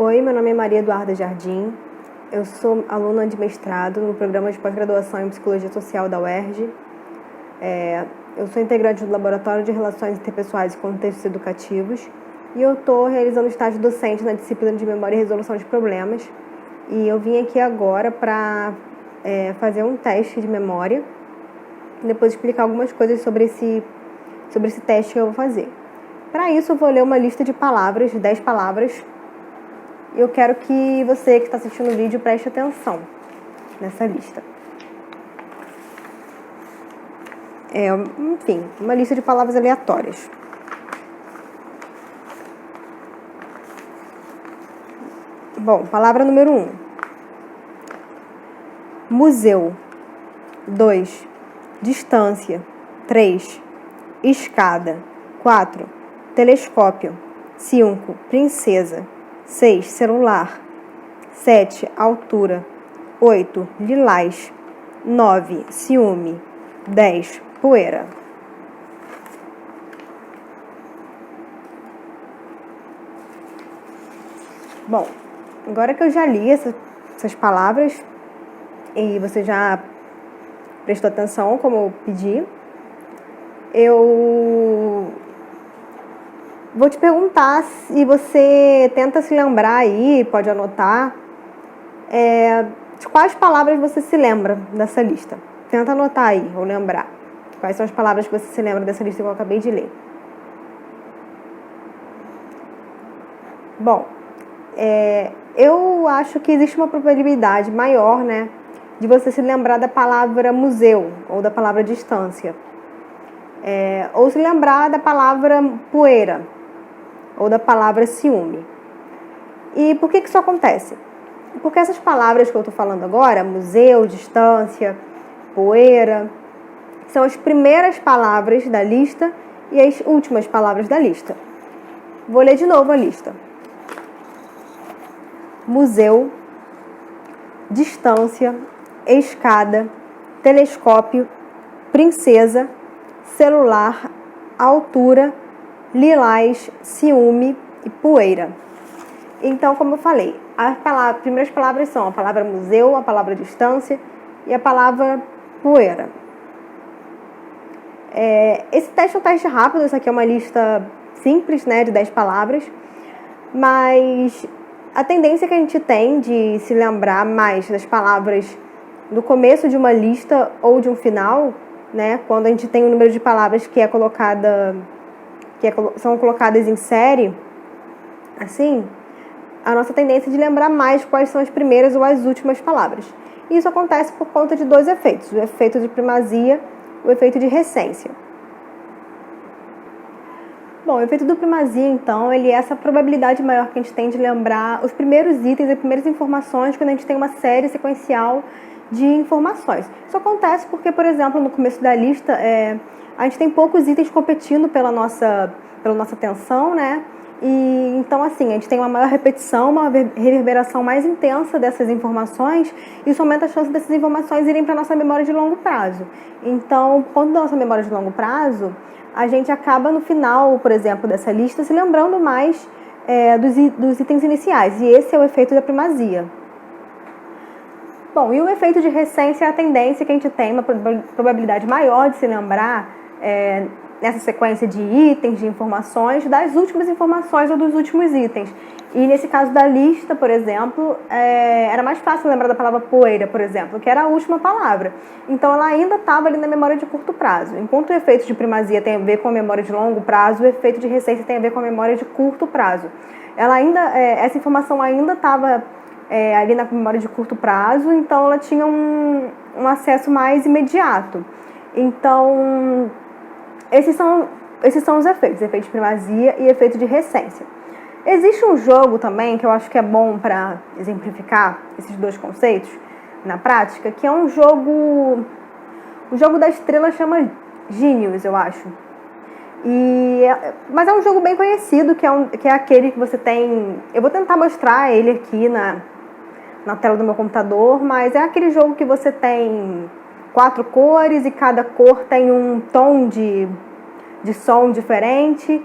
Oi, meu nome é Maria Eduarda Jardim, eu sou aluna de mestrado no programa de pós-graduação em Psicologia Social da UERJ. Eu sou integrante do Laboratório de Relações Interpessoais e Contextos Educativos e eu estou realizando estágio docente na disciplina de Memória e Resolução de Problemas. E eu vim aqui agora para fazer um teste de memória e depois explicar algumas coisas sobre esse teste que eu vou fazer. Para isso, eu vou ler uma lista de palavras, de 10 palavras. Eu quero que você que está assistindo o vídeo preste atenção nessa lista. Enfim, uma lista de palavras aleatórias. Bom, palavra número 1. Museu. 2. Distância. 3. Escada. 4. Telescópio. 5. Princesa. 6. Celular. 7. Altura. 8. Lilás. 9. Ciúme. 10. Poeira. Bom, agora que eu já li essas palavras e você já prestou atenção como eu pedi, eu vou te perguntar se você tenta se lembrar aí, pode anotar, de quais palavras você se lembra dessa lista. Tenta anotar aí, ou lembrar. Quais são as palavras que você se lembra dessa lista que eu acabei de ler. Bom, eu acho que existe uma probabilidade maior, né, de você se lembrar da palavra museu, ou da palavra distância. Ou se lembrar da palavra poeira, ou da palavra ciúme. E por que isso acontece? Porque essas palavras que eu estou falando agora, museu, distância, poeira, são as primeiras palavras da lista e as últimas palavras da lista. Vou ler de novo a lista. Museu, distância, escada, telescópio, princesa, celular, altura, lilás, ciúme e poeira. Então, como eu falei, as primeiras palavras são a palavra museu, a palavra distância e a palavra poeira. Esse teste é um teste rápido, isso aqui é uma lista simples, né, de 10 palavras, mas a tendência que a gente tem de se lembrar mais das palavras do começo de uma lista ou de um final, né, quando a gente tem um número de palavras que são colocadas em série, assim, a nossa tendência é de lembrar mais quais são as primeiras ou as últimas palavras. E isso acontece por conta de dois efeitos, o efeito de primazia e o efeito de recência. Bom, o efeito do primazia, então, ele é essa probabilidade maior que a gente tem de lembrar os primeiros itens, as primeiras informações, quando a gente tem uma série sequencial de informações. Isso acontece porque, por exemplo, no começo da lista, a gente tem poucos itens competindo pela nossa atenção, né? E então, assim, a gente tem uma maior repetição, uma reverberação mais intensa dessas informações, e isso aumenta a chance dessas informações irem para a nossa memória de longo prazo. Então, por conta da nossa memória de longo prazo, a gente acaba no final, por exemplo, dessa lista, se lembrando mais dos itens iniciais, e esse é o efeito da primazia. Bom, e o efeito de recência é a tendência que a gente tem, uma probabilidade maior de se lembrar nessa sequência de itens, de informações, das últimas informações ou dos últimos itens. E nesse caso da lista, por exemplo, era mais fácil lembrar da palavra poeira, por exemplo, que era a última palavra. Então ela ainda estava ali na memória de curto prazo. Enquanto o efeito de primazia tem a ver com a memória de longo prazo, o efeito de recência tem a ver com a memória de curto prazo. Essa informação ainda estava ali na memória de curto prazo, então ela tinha um acesso mais imediato. Então, esses são os efeitos de primazia e efeito de recência. Existe um jogo também que eu acho que é bom para exemplificar esses dois conceitos na prática, que é um jogo... O jogo da estrela chama Genius, eu acho. Mas é um jogo bem conhecido, que é aquele que você tem... Eu vou tentar mostrar ele aqui na tela do meu computador, mas é aquele jogo que você tem 4 cores e cada cor tem um tom de som diferente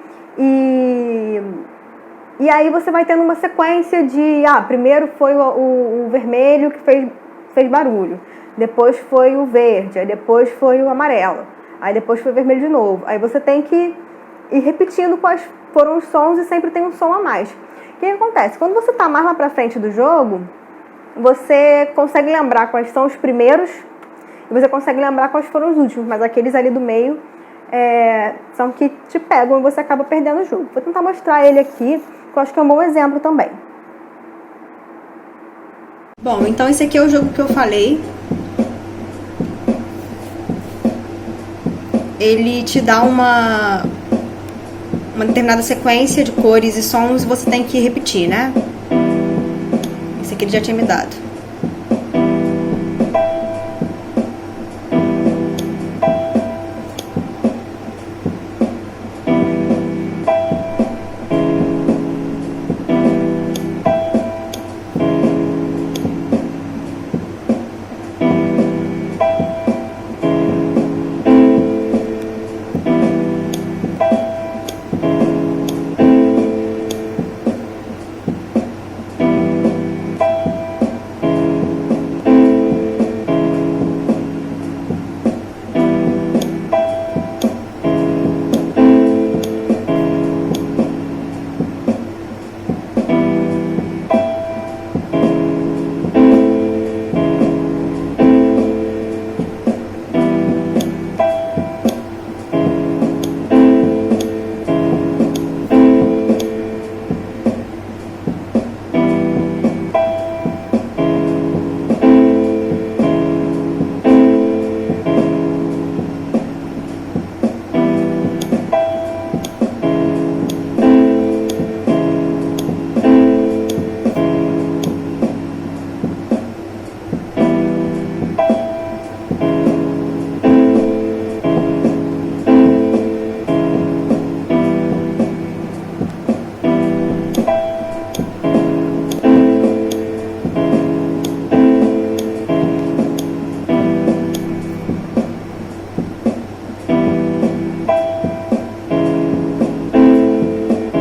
E aí você vai tendo uma sequência de, primeiro foi o vermelho que fez barulho, depois foi o verde, aí depois foi o amarelo, aí depois foi o vermelho de novo. Aí você tem que ir repetindo quais foram os sons e sempre tem um som a mais. O que acontece? Quando você está mais lá pra frente do jogo, você consegue lembrar quais são os primeiros e você consegue lembrar quais foram os últimos, mas aqueles ali do meio são que te pegam e você acaba perdendo o jogo. Vou tentar mostrar ele aqui, que eu acho que é um bom exemplo também. Bom, então esse aqui é o jogo que eu falei. Ele te dá uma determinada sequência de cores e sons e você tem que repetir, né? Esse aqui ele já tinha me dado.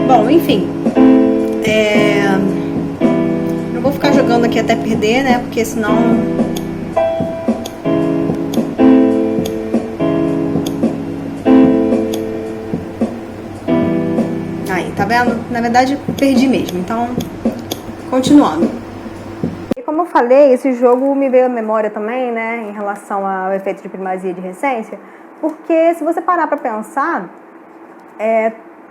Bom, enfim, não vou ficar jogando aqui até perder, né, porque senão aí, tá vendo? Na verdade, perdi mesmo, então continuando. E como eu falei, esse jogo me veio à memória também, né, em relação ao efeito de primazia e de recência, porque se você parar pra pensar,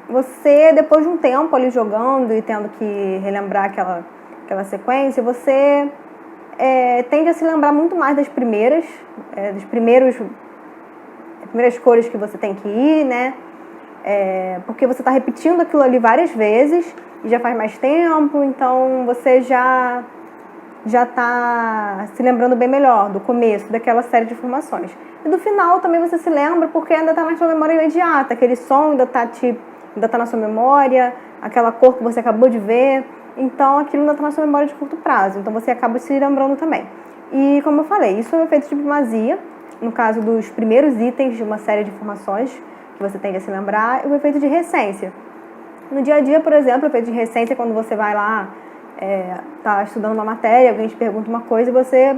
você, depois de um tempo ali jogando e tendo que relembrar aquela sequência, você tende a se lembrar muito mais das primeiras cores que você tem que ir, né? Porque você está repetindo aquilo ali várias vezes e já faz mais tempo, então você já está se lembrando bem melhor do começo daquela série de informações. E do final também você se lembra porque ainda está na sua memória imediata, aquele som ainda está na sua memória, aquela cor que você acabou de ver, então aquilo ainda está na sua memória de curto prazo, então você acaba se lembrando também. E como eu falei, isso é um efeito de primazia, no caso dos primeiros itens de uma série de informações que você tem que se lembrar, e o efeito de recência. No dia a dia, por exemplo, o efeito de recência é quando você vai lá, tá estudando uma matéria, alguém te pergunta uma coisa e você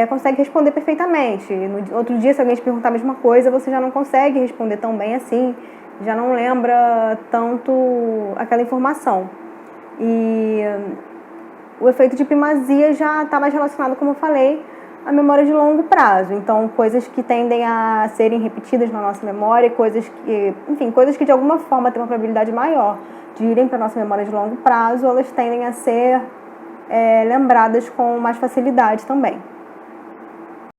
consegue responder perfeitamente. No outro dia, se alguém te perguntar a mesma coisa, você já não consegue responder tão bem assim, já não lembra tanto aquela informação. E o efeito de primazia já está mais relacionado, como eu falei, à memória de longo prazo. Então, coisas que tendem a serem repetidas na nossa memória, coisas que de alguma forma têm uma probabilidade maior de irem para a nossa memória de longo prazo, elas tendem a ser lembradas com mais facilidade também.